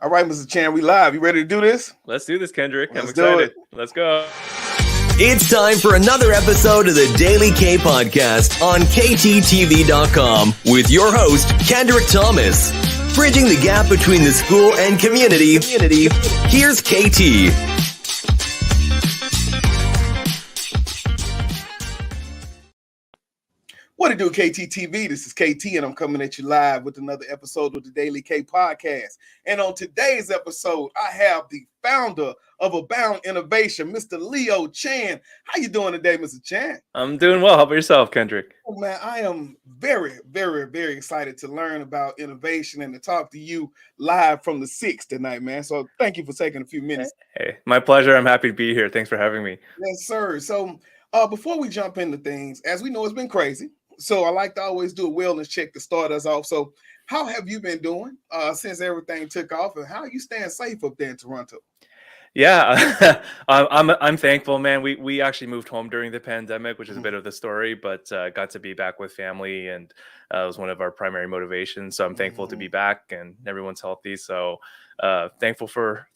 All right, Mr. Chan, we live. You ready to do this? Let's do this, Kendrick. I'm Let's do excited. it. Let's go. It's time for another episode of the Daily K Podcast on KTTeeV.com with your host, Kendrick Thomas. Bridging the gap between the school and community. Here's KT. What it do, KTTeeV? This is KT, and I'm coming at you live with another episode of the Daily K Podcast. And on today's episode, I have the founder of Abound Innovation, Mr. Leo Chan. How you doing today, Mr. Chan? I'm doing well. How about yourself, Kendrick? Oh, man, I am very, very, very excited to learn about innovation and to talk to you live from the 6th tonight, man. So thank you for taking a few minutes. Hey, my pleasure. I'm happy to be here. Thanks for having me. Yes, sir. So before we jump into things, as we know, it's been crazy. So I like to always do a wellness check to start us off. So how have you been doing since everything took off, and how are you staying safe up there in Toronto? Yeah, I'm thankful, man. We actually moved home during the pandemic, which is a bit of the story, but got to be back with family, and it was one of our primary motivations. So I'm thankful to be back, and everyone's healthy. So thankful for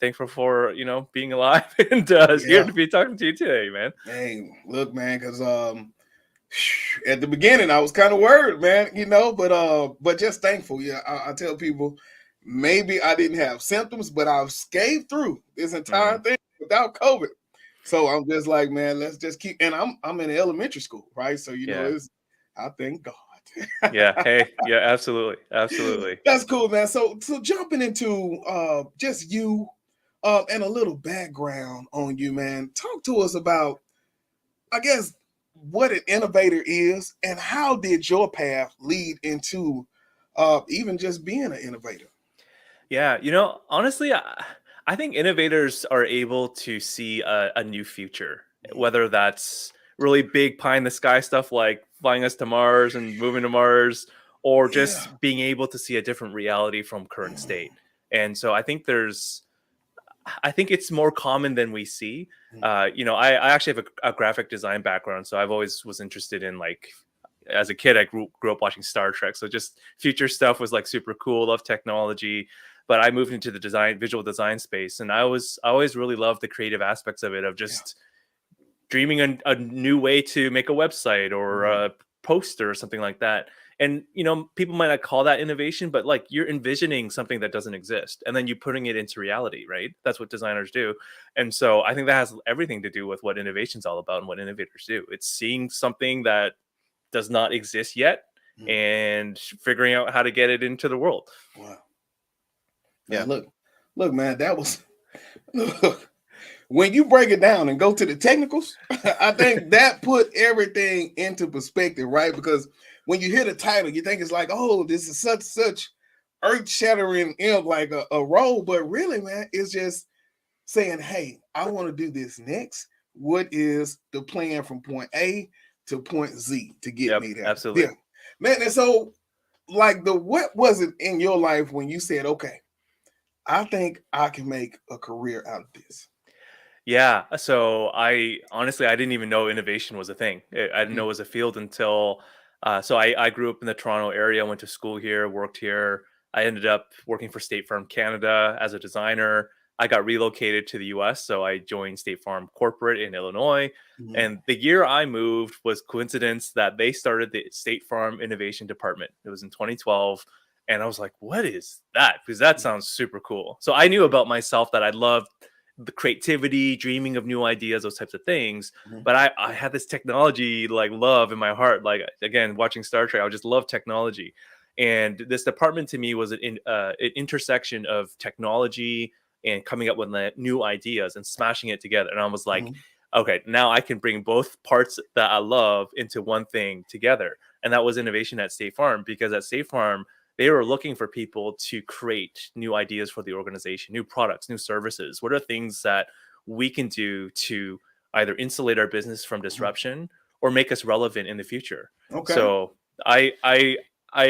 being alive and here to be talking to you today, man. Hey, look, man, because at the beginning I was kind of worried, man, but just thankful. Yeah, I tell people, maybe I didn't have symptoms, but I've scaled through this entire thing without COVID. So I'm just like, man, let's just keep. And I'm in elementary school, right? So I thank God. Yeah. Hey. Yeah. Absolutely. That's cool, man. So jumping into just you and a little background on you, man. Talk to us about, I guess, what an innovator is, and how did your path lead into even just being an innovator? Yeah, honestly, I think innovators are able to see a new future, whether that's really big pie in the sky stuff like flying us to Mars and moving to Mars, or just being able to see a different reality from current state. And so I think it's more common than we see. I actually have a graphic design background, so I've always was interested in, like, as a kid, I grew up watching Star Trek. So just future stuff was like super cool. Love technology, but I moved into the visual design space, and I always really loved the creative aspects of it, of just dreaming a new way to make a website or a poster or something like that. And, people might not call that innovation, but like, you're envisioning something that doesn't exist and then you're putting it into reality, right? That's what designers do. And so I think that has everything to do with what innovation is all about and what innovators do. It's seeing something that does not exist yet and figuring out how to get it into the world. Wow. Yeah. Look, man, that was, look, when you break it down and go to the technicals, I think that put everything into perspective, right? Because when you hear the title, you think it's like, oh, this is such earth-shattering, like a role. But really, man, it's just saying, hey, I want to do this next. What is the plan from point A to point Z to get me there? Absolutely. Yeah. Man, and so, like, what was it in your life when you said, okay, I think I can make a career out of this? Yeah. So I didn't even know innovation was a thing. I didn't know it was a field until, I grew up in the Toronto area, went to school here, worked here. I ended up working for State Farm Canada as a designer. I got relocated to the US, so I joined State Farm Corporate in Illinois. And the year I moved was coincidence that they started the State Farm Innovation Department. It was in 2012. And I was like, what is that? Because that sounds super cool. So I knew about myself that I loved the creativity, dreaming of new ideas, those types of things. But I had this technology like love in my heart. Like, again, watching Star Trek, I just love technology. And this department to me was an intersection of technology and coming up with new ideas and smashing it together. And I was like, okay, now I can bring both parts that I love into one thing together. And that was innovation at State Farm, because at State Farm, they were looking for people to create new ideas for the organization, new products, new services. What are things that we can do to either insulate our business from disruption or make us relevant in the future? Okay. So I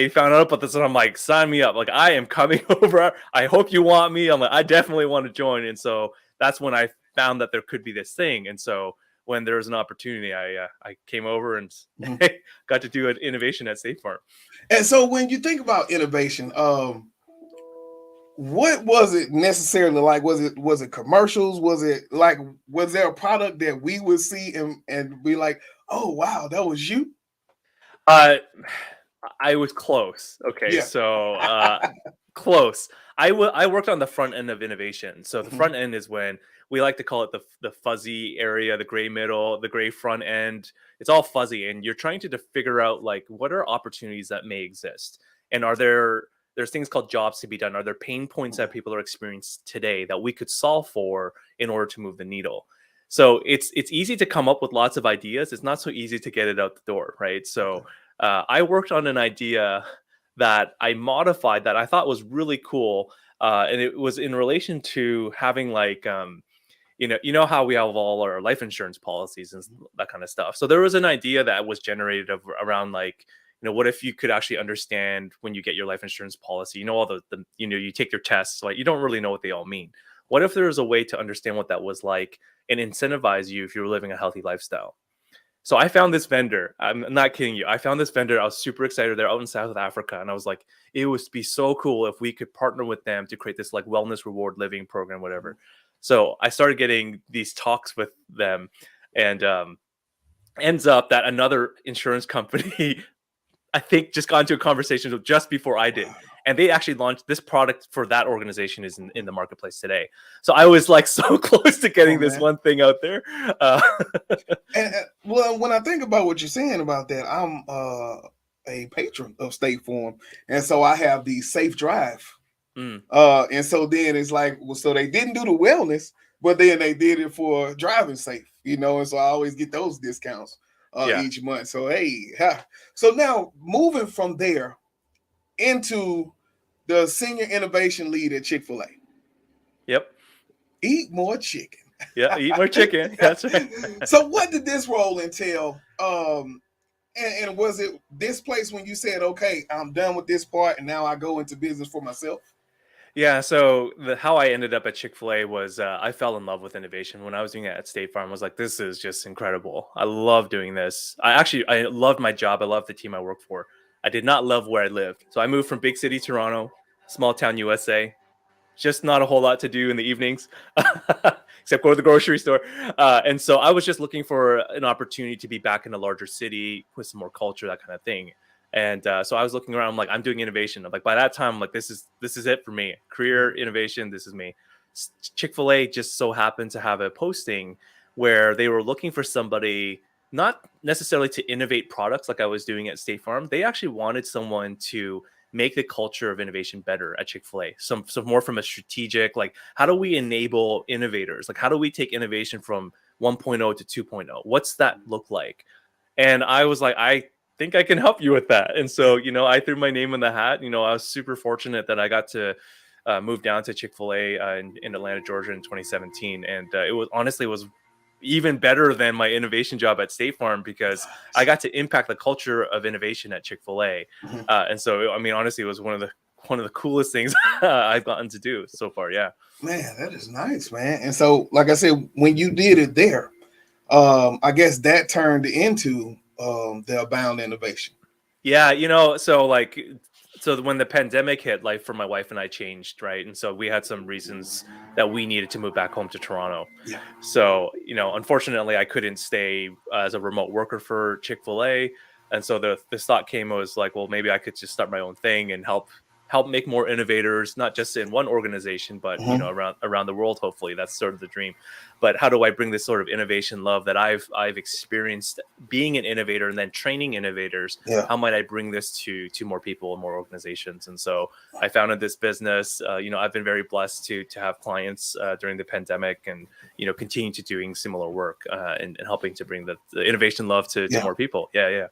found out about this and I'm like, sign me up. Like, I am coming over. I hope you want me. I'm like, I definitely want to join. And so that's when I found that there could be this thing. And so when there was an opportunity, I came over and got to do an innovation at State Farm. And so when you think about innovation, what was it necessarily like? Was it commercials? Was there a product that we would see and be like, oh wow, that was you? Uh, I was close. Okay, Yeah. so close. I worked on the front end of innovation. So the Mhm. front end is when we like to call it the fuzzy area, the gray middle, the gray front end. It's all fuzzy, and you're trying to figure out like what are opportunities that may exist, and there's things called jobs to be done. Are there pain points that people are experiencing today that we could solve for in order to move the needle? So it's easy to come up with lots of ideas. It's not so easy to get it out the door, right? So I worked on an idea that I modified that I thought was really cool, and it was in relation to having like you know how we have all our life insurance policies and that kind of stuff. So there was an idea that was generated around like what if you could actually understand when you get your life insurance policy, all the you take your tests, like you don't really know what they all mean. What if there was a way to understand what that was like and incentivize you if you were living a healthy lifestyle? So I found this vendor. I'm not kidding you. I found this vendor. I was super excited. They're out in South Africa, and I was like, it would be so cool if we could partner with them to create this like wellness reward living program, whatever. So I started getting these talks with them, and ends up that another insurance company, I think, just got into a conversation just before I did. Wow. And they actually launched this product for that organization is in the marketplace today. So I was like so close to getting this one thing out there. Well, when I think about what you're saying about that, I'm a patron of State Farm, and so I have the Safe Drive. And so then it's like, well, so they didn't do the wellness, but then they did it for driving safe, and so I always get those discounts each month. So hey, so now moving from there into the senior innovation lead at Chick-fil-A. Yep. Eat more chicken. Yeah, eat more chicken. That's right. So what did this role entail? And was it this place when you said, okay, I'm done with this part and now I go into business for myself? Yeah, so how I ended up at Chick-fil-A was I fell in love with innovation when I was doing it at State Farm. I was like, this is just incredible. I love doing this. I loved my job. I loved the team I worked for. I did not love where I lived. So I moved from big city Toronto, small town USA. Just not a whole lot to do in the evenings, except go to the grocery store. And so I was just looking for an opportunity to be back in a larger city with some more culture, that kind of thing. And so I was looking around. I'm like, I'm doing innovation. I'm like, by that time, I'm like, this is it for me. Career innovation. This is me. Chick-fil-A just so happened to have a posting where they were looking for somebody, not necessarily to innovate products like I was doing at State Farm. They actually wanted someone to make the culture of innovation better at Chick-fil-A. Some more from a strategic, like, how do we enable innovators? Like, how do we take innovation from 1.0 to 2.0? What's that look like? And I was like, I think I can help you with that. And so, I threw my name in the hat. I was super fortunate that I got to move down to Chick-fil-A in Atlanta, Georgia in 2017. And it was even better than my innovation job at State Farm because I got to impact the culture of innovation at Chick-fil-A. And so, I mean, honestly, it was one of the coolest things I've gotten to do so far. Yeah. Man, that is nice, man. And so, like I said, when you did it there, I guess that turned into the Abound Innovation. Yeah, so when the pandemic hit, life for my wife and I changed, right? And so we had some reasons that we needed to move back home to Toronto. Yeah. So, unfortunately, I couldn't stay as a remote worker for Chick-fil-A. And so this thought came, was like, well, maybe I could just start my own thing and help make more innovators, not just in one organization, but around the world. Hopefully, that's sort of the dream. But how do I bring this sort of innovation love that I've experienced being an innovator and then training innovators? Yeah. How might I bring this to more people and more organizations? And so I founded this business. I've been very blessed to have clients during the pandemic, and continue to doing similar work and helping to bring the innovation love to more people. Yeah.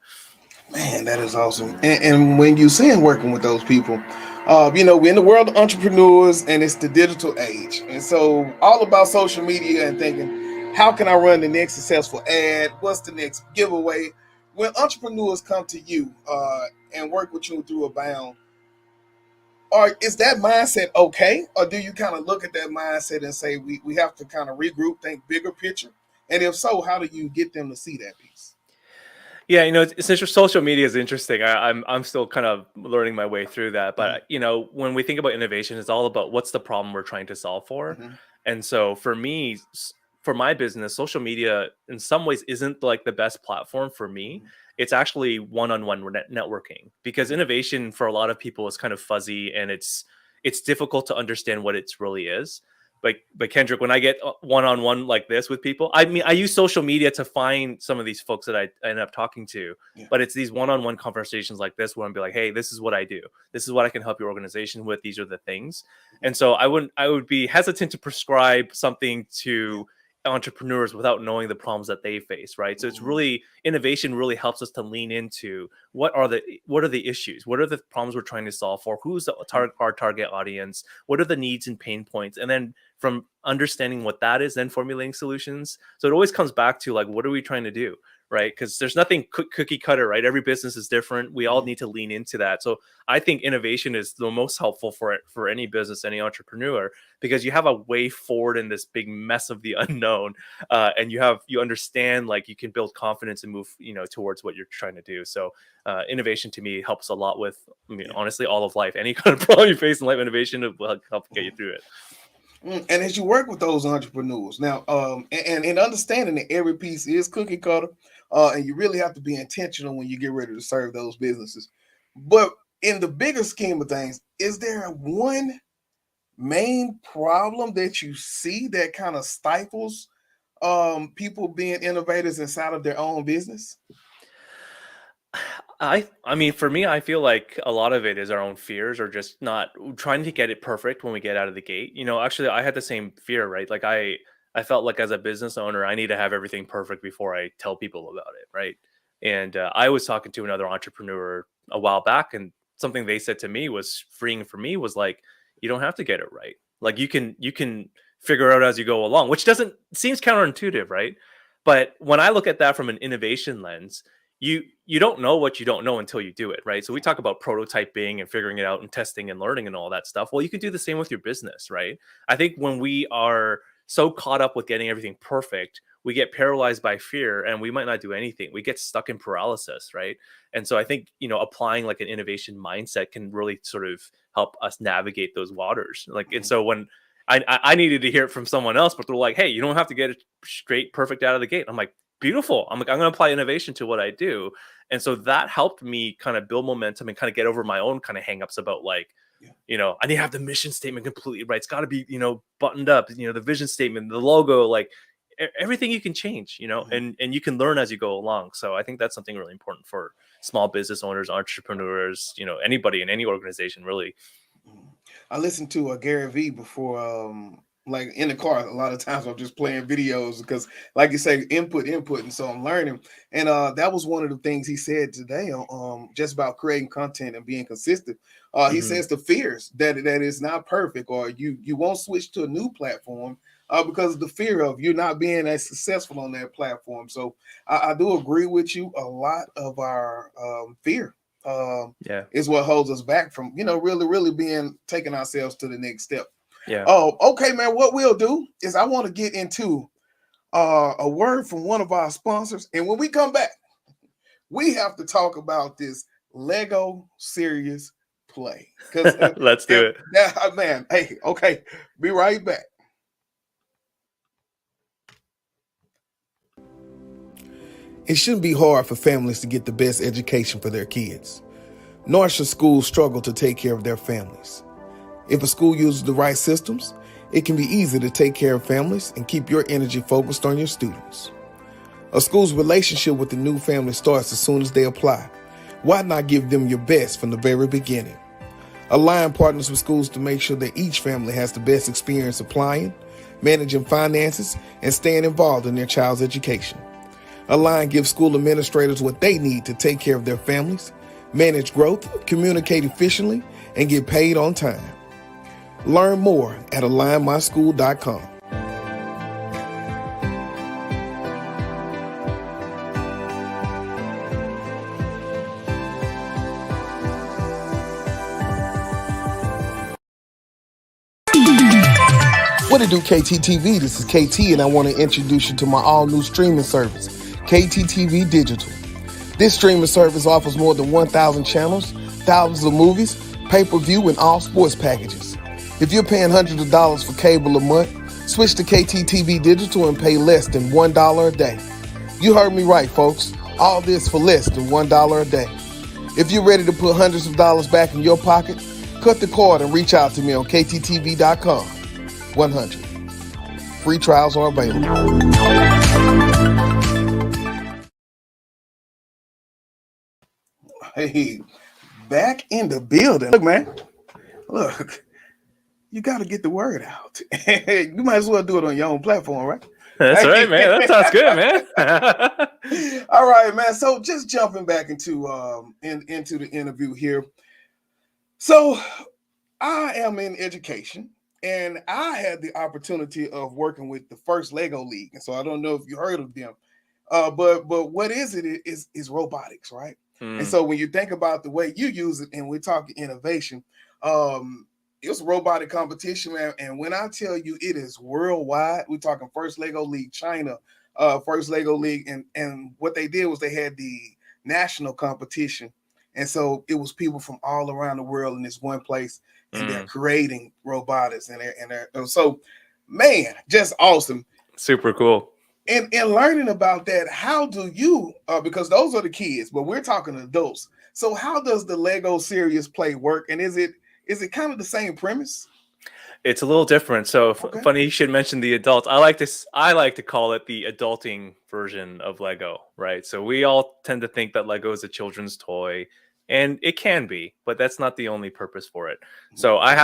Man, that is awesome. And when you saying working with those people, we're in the world of entrepreneurs and it's the digital age. And so all about social media and thinking, how can I run the next successful ad? What's the next giveaway? When entrepreneurs come to you and work with you through Abound, is that mindset okay? Or do you kind of look at that mindset and say, we have to kind of regroup, think bigger picture? And if so, how do you get them to see that piece? Yeah, since your social media is interesting, I'm still kind of learning my way through that. But when we think about innovation, it's all about what's the problem we're trying to solve for. Mm-hmm. And so for me, for my business, social media in some ways isn't like the best platform for me. It's actually one-on-one networking, because innovation for a lot of people is kind of fuzzy, and it's difficult to understand what it really is. But Kendrick, when I get one-on-one like this with people, I mean, I use social media to find some of these folks that I end up talking to. Yeah. But it's these one-on-one conversations like this where I'm be like, hey, this is what I do. This is what I can help your organization with. These are the things. And so I would be hesitant to prescribe something to entrepreneurs without knowing the problems that they face, right? So it's really, innovation really helps us to lean into what are the issues, what are the problems we're trying to solve for, who's our target audience, what are the needs and pain points, and then from understanding what that is, then formulating solutions. So it always comes back to like, what are we trying to do, right? Because there's nothing cookie cutter, right? Every business is different. We all need to lean into that. So I think innovation is the most helpful for any business, any entrepreneur, because you have a way forward in this big mess of the unknown, and you understand, like, you can build confidence and move towards what you're trying to do. So innovation to me helps a lot with, honestly, all of life. Any kind of problem you face in life, innovation will help get you through it. And as you work with those entrepreneurs now, and understanding that every piece is cookie cutter, and you really have to be intentional when you get ready to serve those businesses. But in the bigger scheme of things, is there one main problem that you see that kind of stifles people being innovators inside of their own business? I mean, for me, I feel like a lot of it is our own fears, or just not trying to get it perfect when we get out of the gate. Actually, I had the same fear, right? Like I felt like, as a business owner, I need to have everything perfect before I tell people about it, right? And I was talking to another entrepreneur a while back, and something they said to me was freeing for me, was like, you don't have to get it right. Like, you can figure out as you go along, which seems counterintuitive, right? But when I look at that from an innovation lens, you don't know what you don't know until you do it, right? So we talk about prototyping and figuring it out and testing and learning and all that stuff. Well, you can do the same with your business, right? I think when we are so caught up with getting everything perfect, we get paralyzed by fear, and we might not do anything. We get stuck in paralysis, right? And so I think, applying like an innovation mindset can really sort of help us navigate those waters. Like, and so when I needed to hear it from someone else, but they're like, hey, you don't have to get it straight perfect out of the gate. I'm like, beautiful. I'm going to apply innovation to what I do. And so that helped me kind of build momentum and kind of get over my own kind of hangups about, like, I need to have the mission statement completely right. It's got to be, buttoned up, the vision statement, the logo, like everything you can change, and you can learn as you go along. So I think that's something really important for small business owners, entrepreneurs, anybody in any organization, really. I listened to Gary Vee before, like in the car. A lot of times I'm just playing videos because, like you say, input, and so I'm learning. And that was one of the things he said today, just about creating content and being consistent. He says the fears that is not perfect, or you won't switch to a new platform because of the fear of you not being as successful on that platform. So I do agree with you. A lot of our fear is what holds us back from, really being taking ourselves to the next step. Yeah. Oh, okay, man. What we'll do is I want to get into a word from one of our sponsors, and when we come back, we have to talk about this Lego Serious Play. Let's do it. Man. Hey, okay. Be right back. It shouldn't be hard for families to get the best education for their kids, nor should schools struggle to take care of their families. If a school uses the right systems, it can be easy to take care of families and keep your energy focused on your students. A school's relationship with the new family starts as soon as they apply. Why not give them your best from the very beginning? Align partners with schools to make sure that each family has the best experience applying, managing finances, and staying involved in their child's education. Align gives school administrators what they need to take care of their families, manage growth, communicate efficiently, and get paid on time. Learn more at alignmyschool.com. What it do, KTTeeV? This is KT, and I want to introduce you to my all-new streaming service, KTTeeV Digital. This streaming service offers more than 1,000 channels, thousands of movies, pay-per-view, and all sports packages. If you're paying hundreds of dollars for cable a month, switch to KTTeeV Digital and pay less than $1 a day. You heard me right, folks. All this for less than $1 a day. If you're ready to put hundreds of dollars back in your pocket, cut the cord and reach out to me on KTTeeV.com. 100. Free trials are available. Hey, back in the building. Look, man. Look, you got to get the word out. You might as well do it on your own platform, right? That's right, man. That sounds good, man. All right, man. So just jumping back into the interview here. So I am in education, and I had the opportunity of working with the first Lego League. And so I don't know if you heard of them, but what is it is robotics, right? And so when you think about the way you use it, and we're talking innovation, it's a robotic competition, man. And when I tell you it is worldwide, we're talking first Lego League China, first Lego League, and what they did was they had the national competition. And so it was people from all around the world in this one place, and they're creating robotics, and they're so, man, just awesome. Super cool. And learning about that, how do you, because those are the kids, but we're talking adults. So how does the Lego Serious Play work? And is it kind of the same premise? It's a little different. So funny you should mention the adults. I like to call it the adulting version of Lego, right? So we all tend to think that Lego is a children's toy, and it can be, but that's not the only purpose for it. So I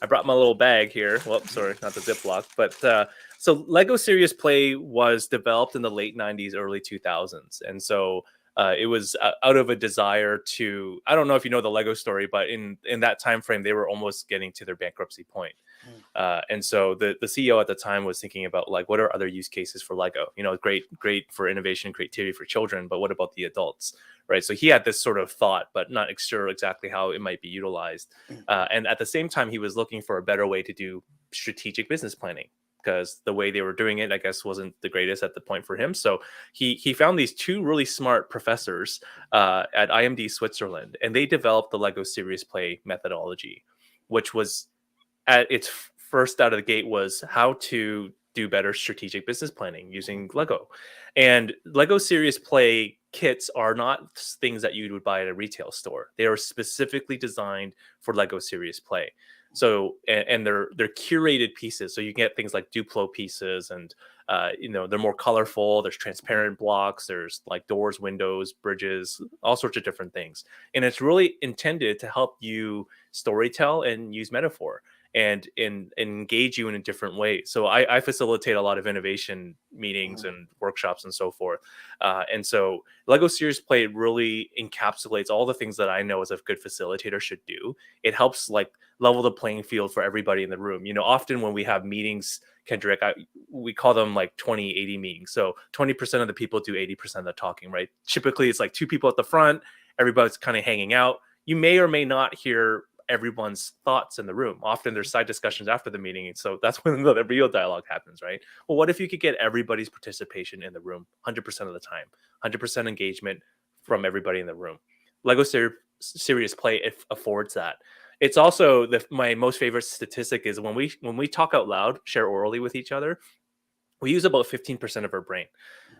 brought my little bag here. Well, sorry, not the Ziploc, but so Lego Serious Play was developed in the late 90s, early 2000s. And so it was out of a desire to, I don't know if you know the Lego story, but in that time frame, they were almost getting to their bankruptcy point. And so the CEO at the time was thinking about, like, what are other use cases for Lego? You know, great for innovation and creativity for children, but what about the adults? Right. So he had this sort of thought, but not sure exactly how it might be utilized. And at the same time, he was looking for a better way to do strategic business planning, because the way they were doing it, I guess, wasn't the greatest at the point for him. So he found these two really smart professors at IMD Switzerland, and they developed the Lego Serious Play methodology, which was at its first out of the gate was how to do better strategic business planning using Lego. And Lego Serious Play kits are not things that you would buy at a retail store. They are specifically designed for Lego Serious Play. So, and they're curated pieces. So you get things like Duplo pieces, and they're more colorful. There's transparent blocks. There's like doors, windows, bridges, all sorts of different things. And it's really intended to help you storytell and use metaphor and engage you in a different way. So I facilitate a lot of innovation meetings and workshops and so forth. And so Lego Serious Play really encapsulates all the things that I know as a good facilitator should do. It helps like level the playing field for everybody in the room. You know, often when we have meetings, Kendrick, we call them like 20-80 meetings. So 20% of the people do 80% of the talking, right? Typically it's like two people at the front, everybody's kind of hanging out. You may or may not hear everyone's thoughts in the room. Often there's side discussions after the meeting. And so that's when the real dialogue happens, right? Well, what if you could get everybody's participation in the room 100% of the time, 100% engagement from everybody in the room? Lego Serious Play affords that. It's also my most favorite statistic is when we talk out loud, share orally with each other, we use about 15% of our brain.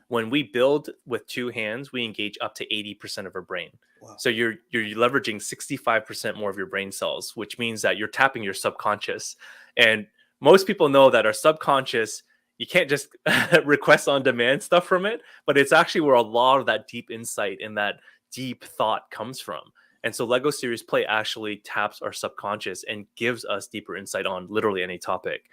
When we build with two hands, we engage up to 80% of our brain. Wow. So you're leveraging 65% more of your brain cells, which means that you're tapping your subconscious. And most people know that our subconscious, you can't just request on demand stuff from it, but it's actually where a lot of that deep insight and that deep thought comes from. And so Lego Serious Play actually taps our subconscious and gives us deeper insight on literally any topic,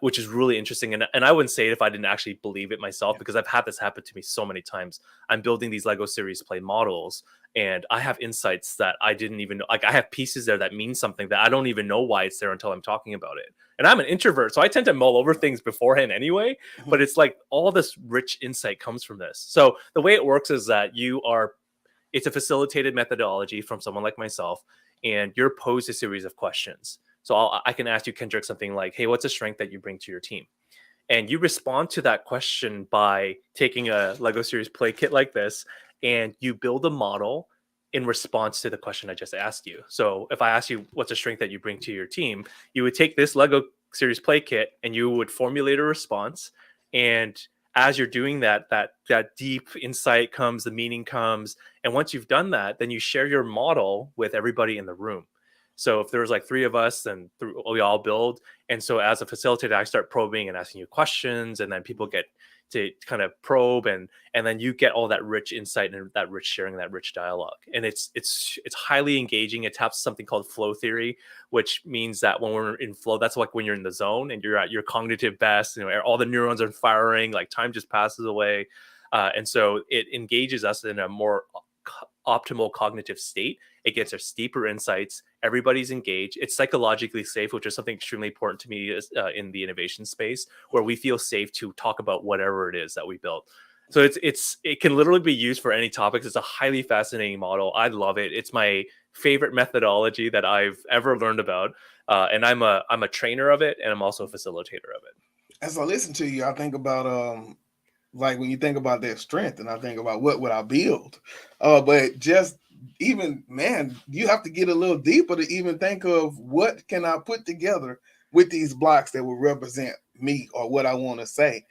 which is really interesting. And I wouldn't say it if I didn't actually believe it myself, because I've had this happen to me so many times. I'm building these Lego Serious Play models, and I have insights that I didn't even know. Like I have pieces there that mean something that I don't even know why it's there until I'm talking about it. And I'm an introvert, so I tend to mull over things beforehand anyway. But it's like all this rich insight comes from this. So the way it works is that it's a facilitated methodology from someone like myself, and you're posed a series of questions. So I can ask you, Kendrick, something like, hey, what's a strength that you bring to your team? And you respond to that question by taking a Lego Serious Play kit like this and you build a model in response to the question I just asked you. So if I ask you what's a strength that you bring to your team, you would take this Lego series play kit and you would formulate a response. And as you're doing that, that deep insight comes, the meaning comes. And once you've done that, then you share your model with everybody in the room. So if there's like three of us, then we all build. And so as a facilitator, I start probing and asking you questions, and then people get to kind of probe, and then you get all that rich insight and that rich sharing, that rich dialogue. And it's highly engaging. It taps something called flow theory, which means that when we're in flow, that's like when you're in the zone and you're at your cognitive best, all the neurons are firing, like time just passes away. And so it engages us in a more optimal cognitive state. It gets us deeper insights. Everybody's engaged. It's psychologically safe, which is something extremely important to me in the innovation space, where we feel safe to talk about whatever it is that we built. So it can literally be used for any topics. It's a highly fascinating model. I love it. It's my favorite methodology that I've ever learned about, and I'm a trainer of it, and I'm also a facilitator of it. As I listen to you, I think about like when you think about that strength, and I think about what would I build, but just even, man, you have to get a little deeper to even think of what can I put together with these blocks that will represent me or what I want to say.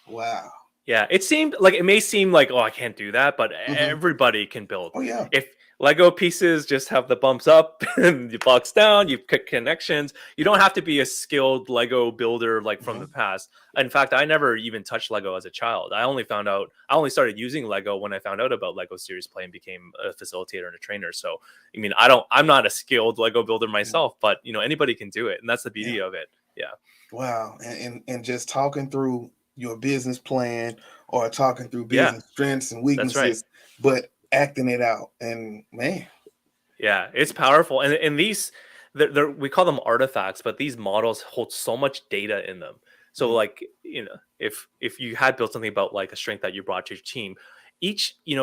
Wow. Yeah, it may seem like, oh, I can't do that, but everybody can build. Oh yeah. If Lego pieces just have the bumps up and the blocks down, you pick connections. You don't have to be a skilled Lego builder like from the past. In fact, I never even touched Lego as a child. I only started using Lego when I found out about Lego Series Play and became a facilitator and a trainer. So, I mean, I'm not a skilled Lego builder myself, but anybody can do it, and that's the beauty of it. Yeah. Wow. And just talking through your business plan or talking through business strengths and weaknesses, but acting it out. And man, yeah, it's powerful. And these, we call them artifacts, but these models hold so much data in them. So like, if you had built something about like a strength that you brought to your team,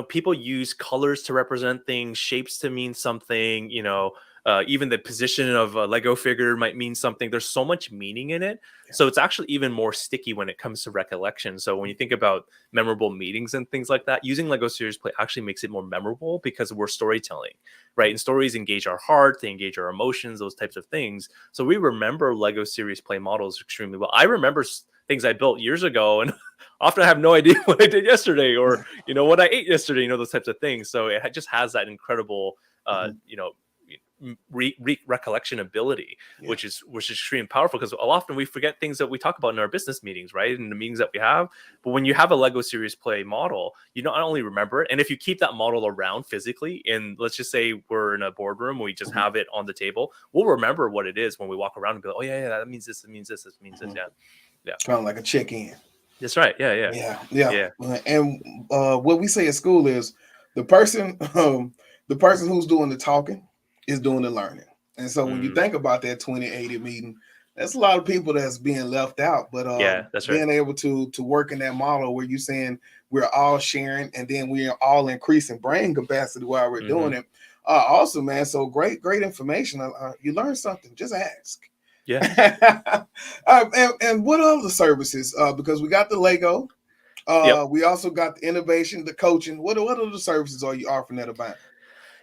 people use colors to represent things, shapes to mean something, even the position of a Lego figure might mean something. There's so much meaning in it. So it's actually even more sticky when it comes to recollection. So when you think about memorable meetings and things like that, using Lego Series Play actually makes it more memorable because we're storytelling, right? And stories engage our heart, they engage our emotions, those types of things. So we remember Lego Series Play models extremely well. I remember things I built years ago, and often I have no idea what I did yesterday or, what I ate yesterday, those types of things. So it just has that incredible, recollection ability, which is extremely powerful, because often we forget things that we talk about in our business meetings, right? In the meetings that we have. But when you have a Lego Series Play model, you not only remember it, and if you keep that model around physically, and let's just say we're in a boardroom, we just have it on the table, we'll remember what it is when we walk around and be like, oh yeah, that means this, it means this, it means this. Yeah. Kind of like a check-in. That's right. Yeah. And what we say at school is the person who's doing the talking is doing the learning. And so when you think about that 2080 meeting, that's a lot of people that's being left out. But that's right. Being able to work in that model where you're saying we're all sharing, and then we're all increasing brain capacity while we're doing it. Awesome, man. So great information. You learned something. Just ask. Yeah. And what other services? Because we got the Lego. We also got the innovation, the coaching. What other services are you offering that about?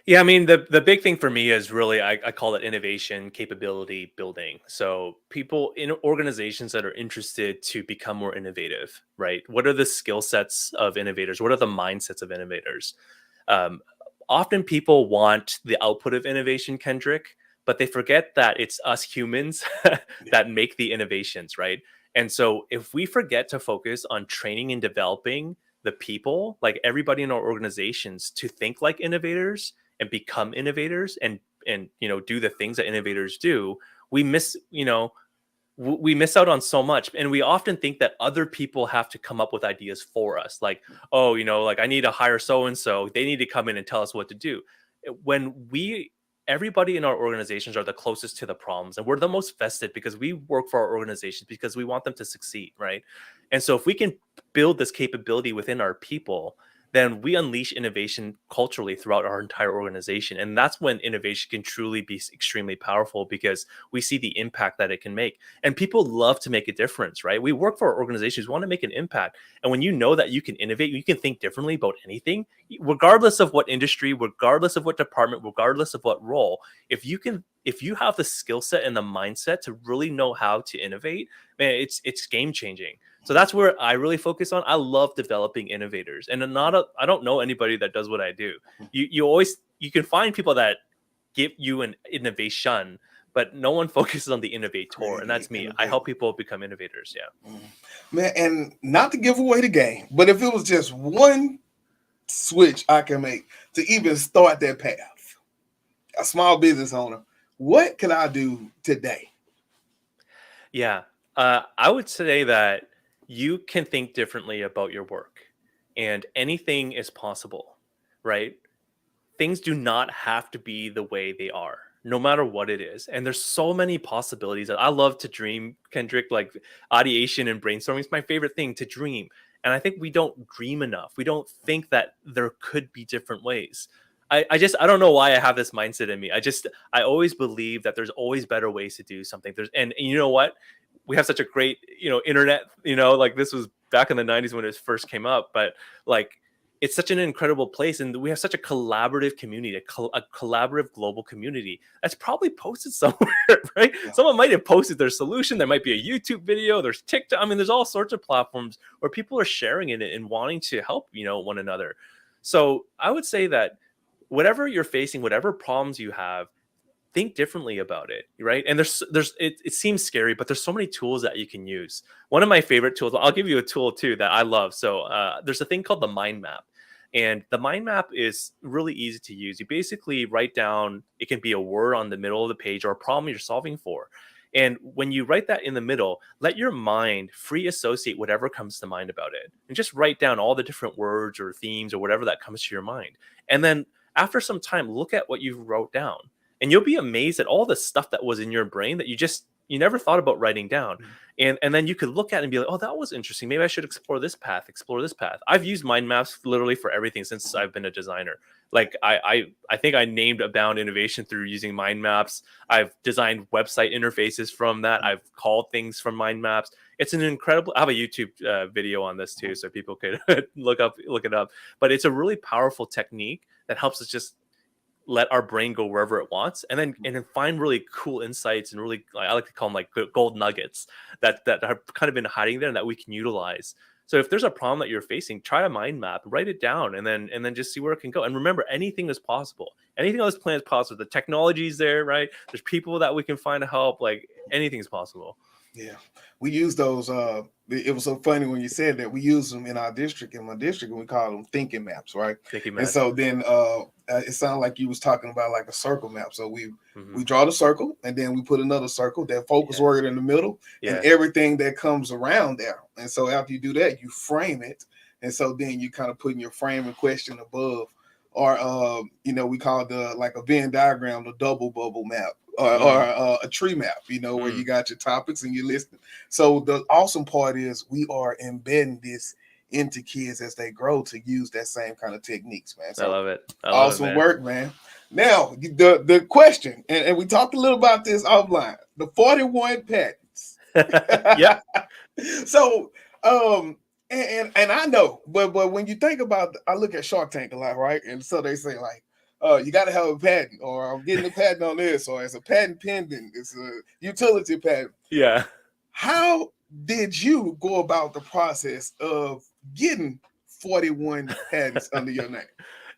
Yeah, I mean, the big thing for me is really, I call it innovation capability building. So people in organizations that are interested to become more innovative, right? What are the skill sets of innovators? What are the mindsets of innovators? Often people want the output of innovation, Kendrick, but they forget that it's us humans that make the innovations, right? And so if we forget to focus on training and developing the people, like everybody in our organizations, to think like innovators and become innovators and do the things that innovators do, we miss out on so much. And we often think that other people have to come up with ideas for us, like, oh, like I need to hire so and so, they need to come in and tell us what to do. When everybody in our organizations are the closest to the problems, and we're the most vested because we work for our organizations because we want them to succeed, right? And so if we can build this capability within our people, then we unleash innovation culturally throughout our entire organization. And that's when innovation can truly be extremely powerful, because we see the impact that it can make. And people love to make a difference, right? We work for organizations, we want to make an impact. And when you know that you can innovate, you can think differently about anything, regardless of what industry, regardless of what department, regardless of what role, if you have the skill set and the mindset to really know how to innovate, man, it's game changing. So that's where I really focus on. I love developing innovators, and I don't know anybody that does what I do. You can find people that give you an innovation, but no one focuses on the innovator, and that's me. I help people become innovators. Yeah, man. And not to give away the game, but if it was just one switch I can make to even start that path, a small business owner, what can I do today? Yeah, I would say that you can think differently about your work, and anything is possible, right? Things do not have to be the way they are, no matter what it is. And there's so many possibilities. I love to dream, Kendrick. Like, ideation and brainstorming is my favorite thing, to dream. And I think we don't dream enough. We don't think that there could be different ways. I don't know why I have this mindset in me. I always believe that there's always better ways to do something. And you know what? We have such a great, internet, like, this was back in the 90s when it first came up, but like, it's such an incredible place. And we have such a collaborative community, a collaborative global community that's probably posted somewhere, right? Yeah. Someone might have posted their solution. There might be a YouTube video. There's TikTok. I mean, there's all sorts of platforms where people are sharing it and wanting to help, one another. So I would say that whatever you're facing, whatever problems you have, think differently about it, right? And it seems scary, but there's so many tools that you can use. One of my favorite tools, I'll give you a tool too that I love. So there's a thing called the mind map. And the mind map is really easy to use. You basically write down, it can be a word on the middle of the page or a problem you're solving for. And when you write that in the middle, let your mind free associate whatever comes to mind about it. And just write down all the different words or themes or whatever that comes to your mind. And then after some time, look at what you wrote down. And you'll be amazed at all the stuff that was in your brain that you never thought about writing down. And then you could look at it and be like, oh, that was interesting. Maybe I should explore this path. I've used mind maps literally for everything since I've been a designer. Like, I think I named Abound Innovation through using mind maps. I've designed website interfaces from that. I've called things from mind maps. It's an incredible, I have a YouTube video on this too, so people could look it up. But it's a really powerful technique that helps us just let our brain go wherever it wants, and then find really cool insights and really, I like to call them like gold nuggets that have kind of been hiding there and that we can utilize. So if there's a problem that you're facing, try a mind map, write it down, and then just see where it can go. And remember, anything is possible. Anything on this planet is possible. The technology is there, right? There's people that we can find to help. Like, anything's possible. Yeah, we use those. It was so funny when you said that. We use them in my district, and we call them thinking maps, right? Thinking maps. And so then it sounded like you was talking about like a circle map. So we draw the circle, and then we put another circle, that focus word in the middle, and everything that comes around there. And so after you do that, you frame it, and so then you kind of put in your frame and question above, or we call the, like, a Venn diagram, the double bubble map. Or a tree map, where you got your topics and you listen. So the awesome part is we are embedding this into kids as they grow to use that same kind of techniques, man. So I love it. Awesome work, man. Now, the question, and we talked a little about this offline, the 41 patents. Yeah. So, and I know, but when you think about, I look at Shark Tank a lot, right? And so they say, like, you got to have a patent, or I'm getting a patent on this, or it's a patent pending, it's a utility patent. Yeah. How did you go about the process of getting 41 patents under your name?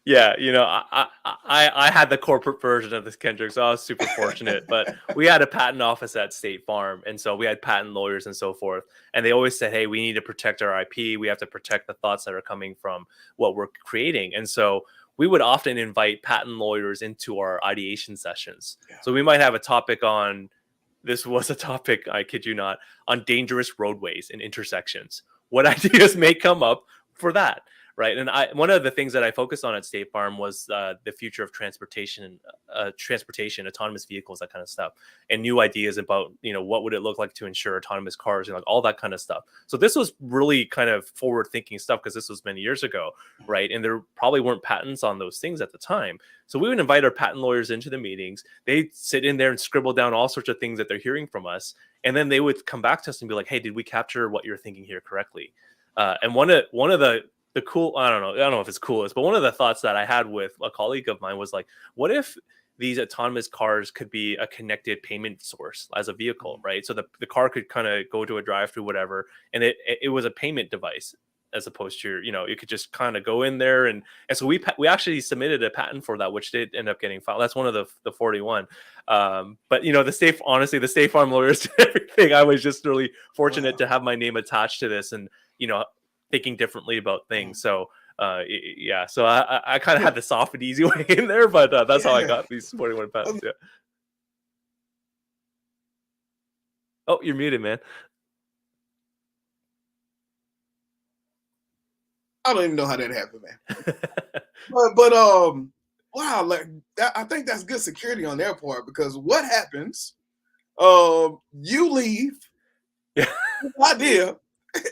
Yeah, I had the corporate version of this, Kendrick, so I was super fortunate. But we had a patent office at State Farm, and so we had patent lawyers and so forth. And they always said, hey, we need to protect our IP. We have to protect the thoughts that are coming from what we're creating. And so we would often invite patent lawyers into our ideation sessions. Yeah. So we might have a topic on, this was a topic, I kid you not, on dangerous roadways and intersections. What ideas may come up for that, right? And one of the things that I focused on at State Farm was the future of transportation, autonomous vehicles, that kind of stuff, and new ideas about, what would it look like to insure autonomous cars and like all that kind of stuff. So this was really kind of forward thinking stuff, because this was many years ago, right? And there probably weren't patents on those things at the time. So we would invite our patent lawyers into the meetings. They'd sit in there and scribble down all sorts of things that they're hearing from us. And then they would come back to us and be like, hey, did we capture what you're thinking here correctly? And one of the cool, I don't know if it's coolest, but one of the thoughts that I had with a colleague of mine was like, what if these autonomous cars could be a connected payment source as a vehicle, right? So the car could kind of go to a drive-through, whatever, and it was a payment device, as opposed to you could just kind of go in there, and so we actually submitted a patent for that, which did end up getting filed. That's one of the 41. But the State Farm lawyers did everything. I was just really fortunate to have my name attached to this, and thinking differently about things. So yeah, so I kind of had the soft and easy way in there, but that's how I got these 41 patents. Yeah. Oh, you're muted, man. I don't even know how that happened, man. but wow, like I think that's good security on their part, because what happens? You leave, idea,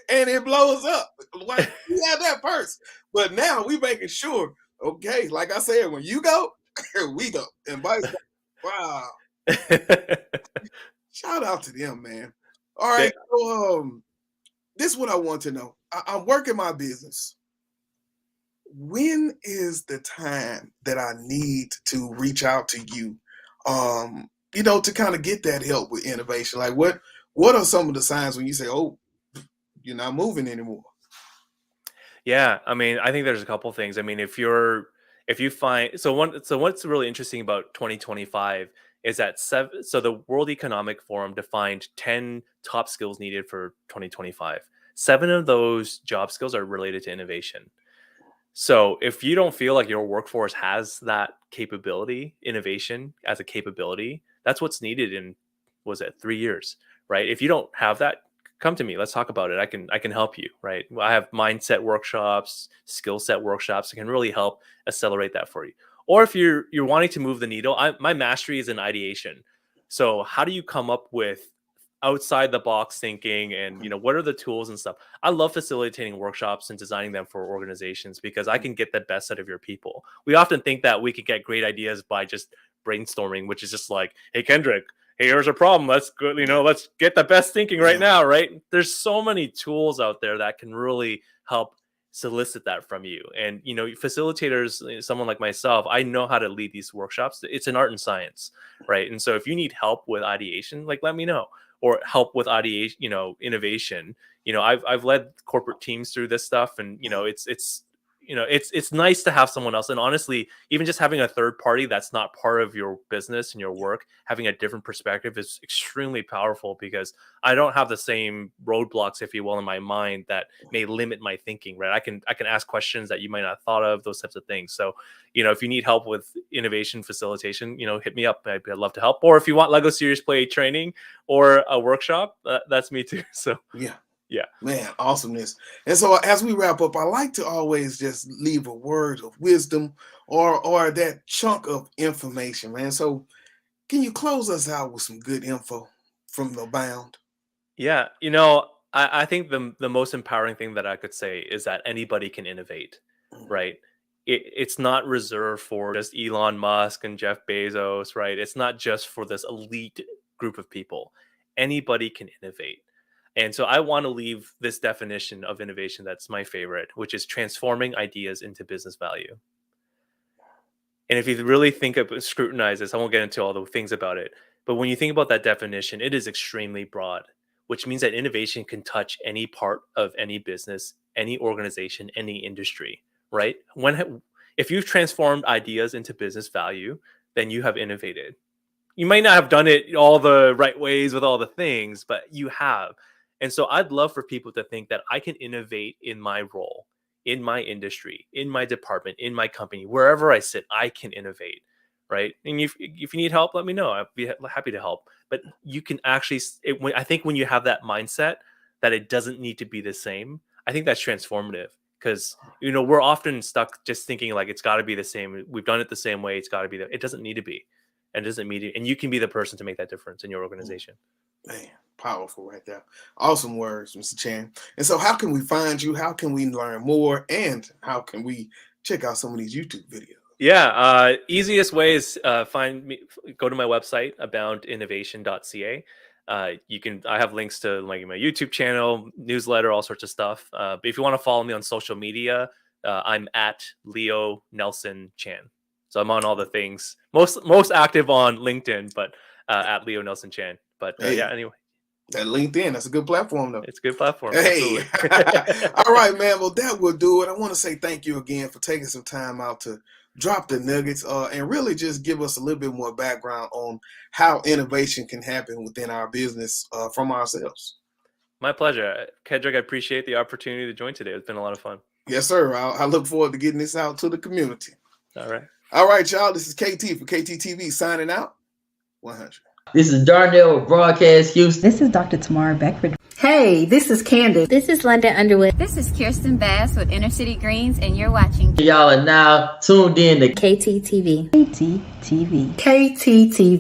and it blows up. Like, we had that first, but now we making sure. Okay, like I said, when you go, we go, and vice versa. Wow. Shout out to them, man. All right, so this is what I want to know. I'm working my business. When is the time that I need to reach out to you, to kind of get that help with innovation? Like, what are some of the signs when you say, oh, you're not moving anymore? Yeah, I mean, I think there's a couple things. I mean, if you find, so what's really interesting about 2025 is that so the World Economic Forum defined 10 top skills needed for 2025. 7 of those job skills are related to innovation. So if you don't feel like your workforce has that capability, innovation as a capability, that's what's needed in, was it 3 years, right? If you don't have that, come to me. Let's talk about it. I can help you, right? I have mindset workshops, skill set workshops that can really help accelerate that for you. Or if you're wanting to move the needle, my mastery is in ideation. So how do you come up with outside the box thinking, and what are the tools and stuff? I love facilitating workshops and designing them for organizations, because I can get the best out of your people. We often think that we could get great ideas by just brainstorming, which is just like, hey, Kendrick, hey, here's a problem, let's go, let's get the best thinking right now, right? There's so many tools out there that can really help solicit that from you. And facilitators, someone like myself, I know how to lead these workshops. It's an art and science, right? And so if you need help with ideation, like, let me know. Or help with ideation, innovation. I've led corporate teams through this stuff, and it's nice to have someone else. And honestly, even just having a third party that's not part of your business and your work, having a different perspective is extremely powerful, because I don't have the same roadblocks, if you will, in my mind that may limit my thinking, right? I can ask questions that you might not have thought of, those types of things. So, if you need help with innovation facilitation, hit me up. I'd love to help. Or if you want Lego Serious Play training or a workshop, that's me too. So yeah, man, awesomeness. And so as we wrap up, I like to always just leave a word of wisdom or that chunk of information, man. So can you close us out with some good info from the Bound? Yeah, I think the most empowering thing that I could say is that anybody can innovate, right? It's not reserved for just Elon Musk and Jeff Bezos, right? It's not just for this elite group of people. Anybody can innovate. And so I want to leave this definition of innovation that's my favorite, which is transforming ideas into business value. And if you really scrutinize this, I won't get into all the things about it, but when you think about that definition, it is extremely broad, which means that innovation can touch any part of any business, any organization, any industry, right? If you've transformed ideas into business value, then you have innovated. You might not have done it all the right ways with all the things, but you have. And so I'd love for people to think that I can innovate in my role, in my industry, in my department, in my company, wherever I sit, I can innovate, right? And if you need help, let me know. I'd be happy to help. But you can actually, I think when you have that mindset that it doesn't need to be the same, I think that's transformative. because we're often stuck just thinking like it's got to be the same. We've done it the same way. It's got to be it doesn't need to be, and it doesn't mean and you can be the person to make that difference in your organization. Man, powerful right there. Awesome words, Mr. Chan. And so, how can we find you? How can we learn more? And how can we check out some of these YouTube videos? Yeah, easiest way is find me. Go to my website, aboundinnovation.ca. I have links to my YouTube channel, newsletter, all sorts of stuff. But if you want to follow me on social media, I'm at Leo Nelson Chan. So I'm on all the things. Most active on LinkedIn, but at Leo Nelson Chan. But anyway. That LinkedIn, that's a good platform, though. It's a good platform. Hey, all right, man. Well, that will do it. I want to say thank you again for taking some time out to drop the nuggets and really just give us a little bit more background on how innovation can happen within our business from ourselves. My pleasure. Kendrick, I appreciate the opportunity to join today. It's been a lot of fun. Yes, sir. I look forward to getting this out to the community. All right. All right, y'all. This is KT for KTTeeV signing out. 100. This is Darnell with Broadcast Houston. This is Dr. Tamara Beckford. Hey, this is Candace. This is London Underwood. This is Kirsten Bass with Inner City Greens, and you're watching. Y'all are now tuned in to KTTeeV. KTTeeV. KTTeeV.